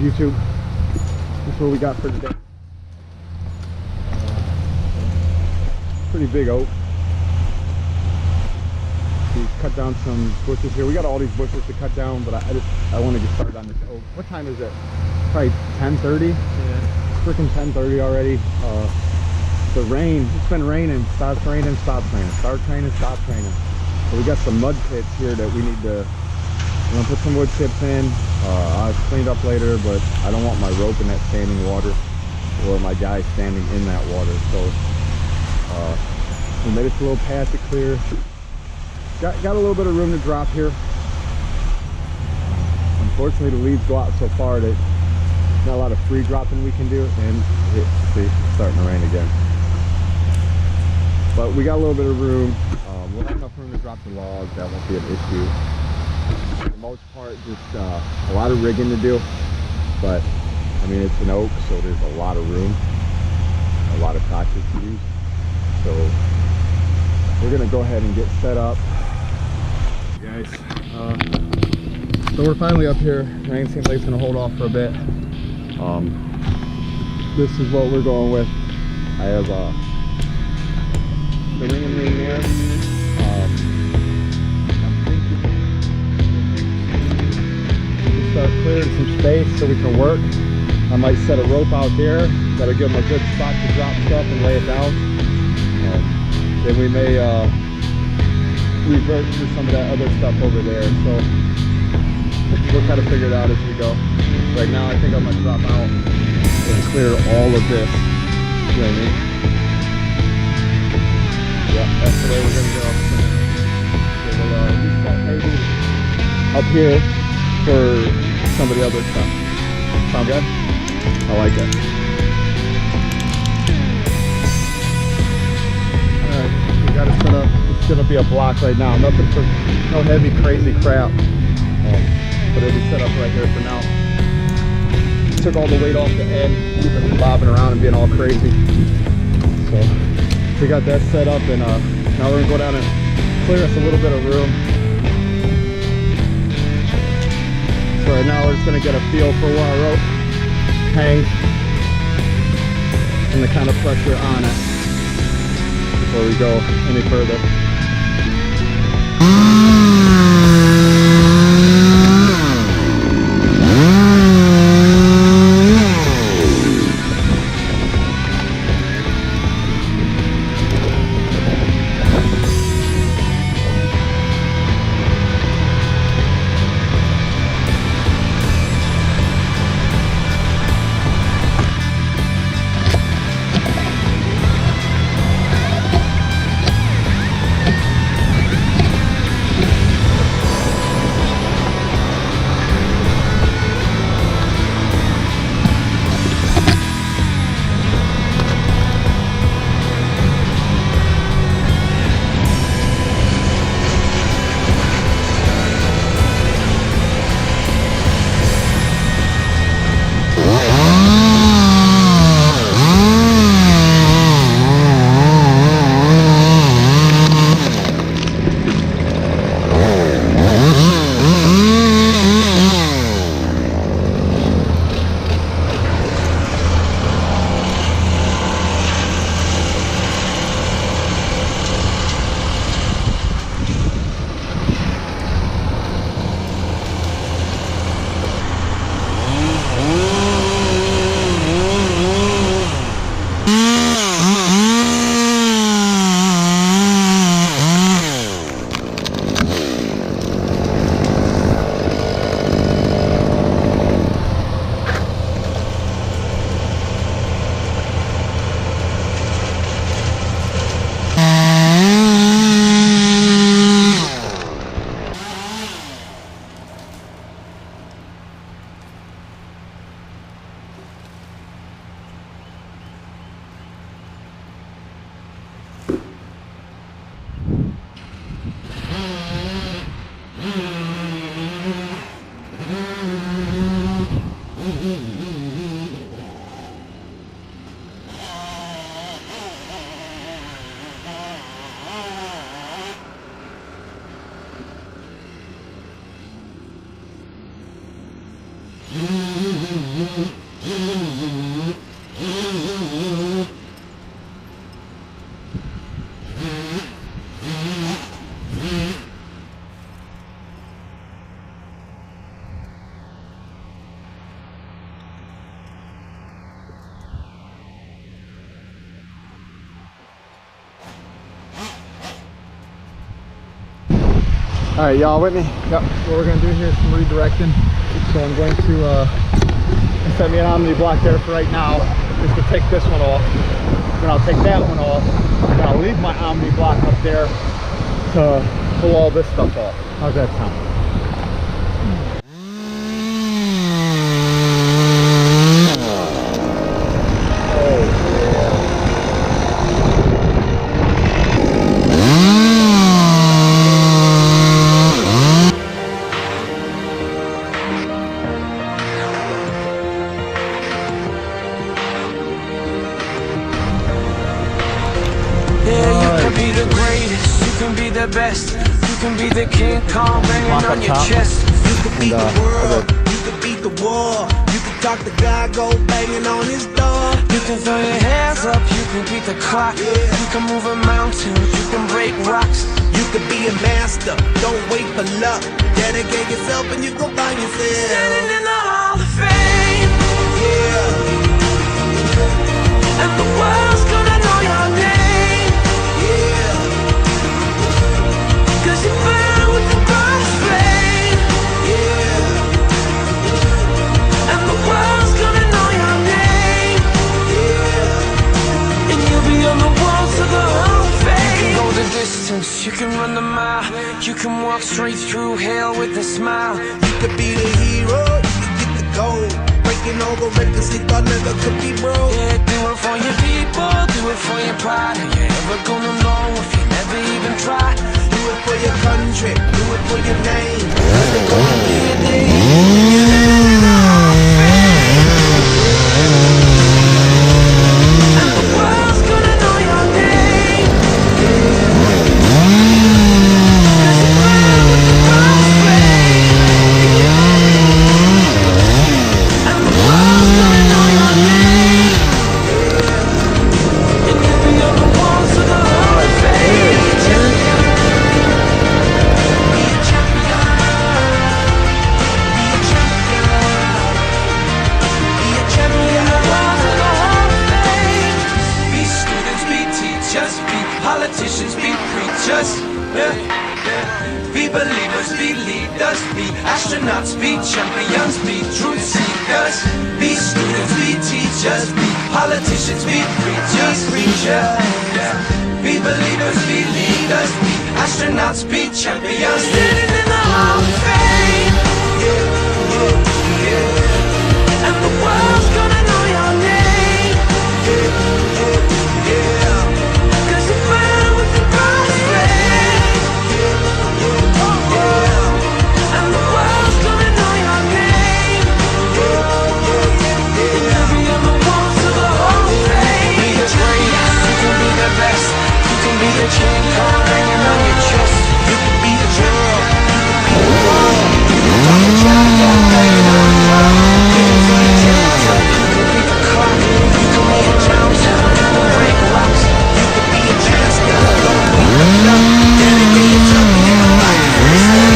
YouTube? That's what we got for today. Pretty big oak. We cut down some bushes here. We got all these bushes to cut down, but I want to get started on this oak. What time is it? Probably 10:30. Yeah. Freaking 10:30 already. The rain, it's been raining, stops raining, stops raining, starts raining, stops raining. So we got some mud pits here that we need to, I'm gonna put some wood chips in. I'll clean it up later, but I don't want my rope in that standing water or my guy standing in that water. So we made it a little path to clear. Got a little bit of room to drop here. Unfortunately, the leaves go out so far that not a lot of free dropping we can do, and see, it's starting to rain again. But we got a little bit of room. We'll have enough room to drop the logs. That won't be an issue. For the most part, just a lot of rigging to do. But I mean, it's an oak, so there's a lot of room, a lot of crotches to use. So we're gonna go ahead and get set up, guys. So we're finally up here. Rain seems like it's gonna hold off for a bit. This is what we're going with. I have the ring there. I'm thinking we'll start clearing some space so we can work. I might set a rope out there. That'll give them a good spot to drop stuff and lay it down. Then we may revert to some of that other stuff over there. So we'll kind of figure it out as we go. Right now, I think I'm gonna drop out and clear all of this. You know what I mean? Yeah, that's the way we're gonna go. So we'll reset maybe up here for some of the other stuff. Sound good? I like it. Alright, we got it set up. It's gonna be a block right now. Nothing for, no heavy, crazy crap. But it'll be set up right here for now. Took all the weight off the end, we've been bobbing around and being all crazy. So we got that set up, and now we're gonna go down and clear us a little bit of room. So right now we're just gonna get a feel for where our rope hangs and the kind of pressure on it before we go any further. All right, y'all with me? Yep. What we're gonna do here is some redirecting. So I'm going to set me an Omni block there for right now, just to take this one off. Then I'll take that one off. Then I'll leave my Omni block up there to pull all this stuff off. How's that sound? The best, you can be the King Kong banging on your chest. You can beat the world, you can beat the war. You can talk to God, go banging on his door. You can throw your hands up, you can beat the clock. You can move a mountain, you can break rocks. You can be a master, don't wait for luck. Dedicate yourself and you go find yourself standing in the Hall of Fame. Yeah. And the world's gonna know your name. Yeah. Cause you burn with the brightest flame. Yeah. And the world's gonna know your name. Yeah. And you'll be on the walls of the Hall of Fame. You can go the distance, you can run the mile. You can walk straight through hell with a smile. You could be the hero, you can get the gold. Breaking all the records they thought never could be broke. Yeah, do it for your people, do it for your pride. Are you ever gonna know if you never even try? Do it for your country, do it for your name. There's gonna be a day you're living in the Hall of Fame. And the world's gonna know your name. Cause you burn with the brightest flame. And the world's gonna know your name. And you'll be on the walls of the Hall of Fame. Politicians be preachers, yeah, yeah. Be believers, be leaders, be astronauts, be champions, be truth seekers. Be students, be teachers, be politicians, be preachers, yeah. Be believers, be leaders, be astronauts, be champions. Standing in the Hall of Fame. Yeah, yeah, yeah. And the world's gonna know your name. Yeah, yeah, yeah. Be the King Kong hanging on your chest. You can be the general. You can be the war. You can talk the champion banging on your drum. You can throw your hands up. You can beat the clock. You can move a mountain. You can break rocks. You can be a master. Don't beat the luck. Dedicate yourself and you can find yourself.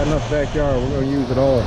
Enough backyard, we're going to use it all.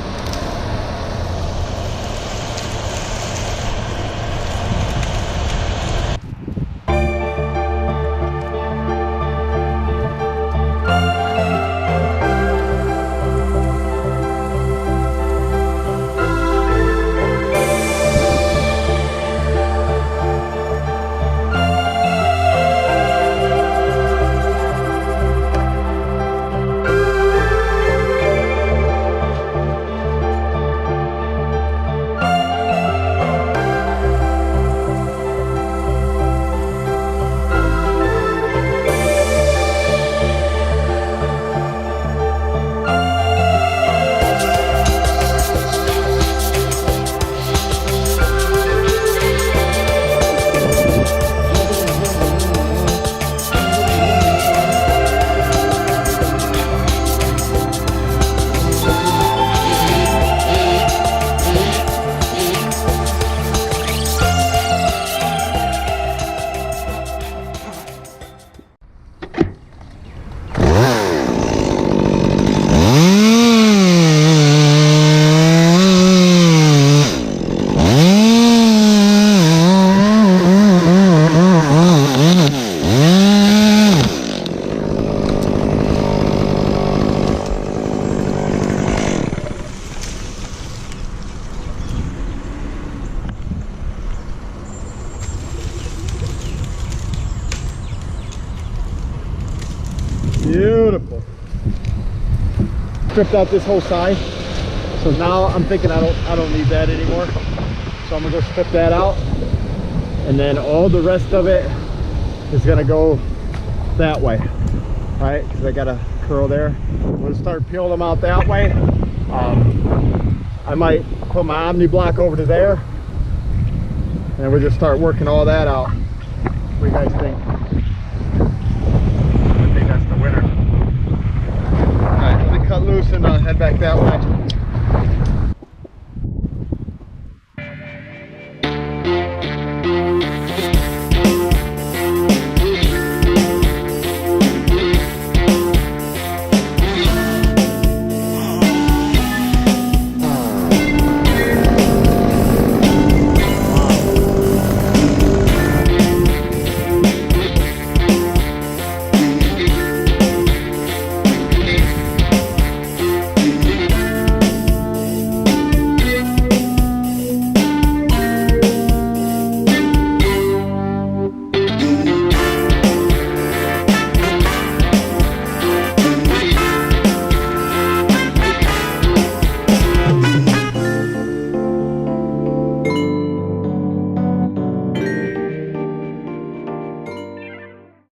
stripped out this whole side. So now I'm thinking I don't need that anymore. So I'm gonna go strip that out. And then all the rest of it is gonna go that way. All right, because I got a curl there. I'm gonna start peeling them out that way. I might put my Omni block over to there. And we'll just start working all that out. What do you guys think? I think that's the winner. All right, let me cut loose and head back that way.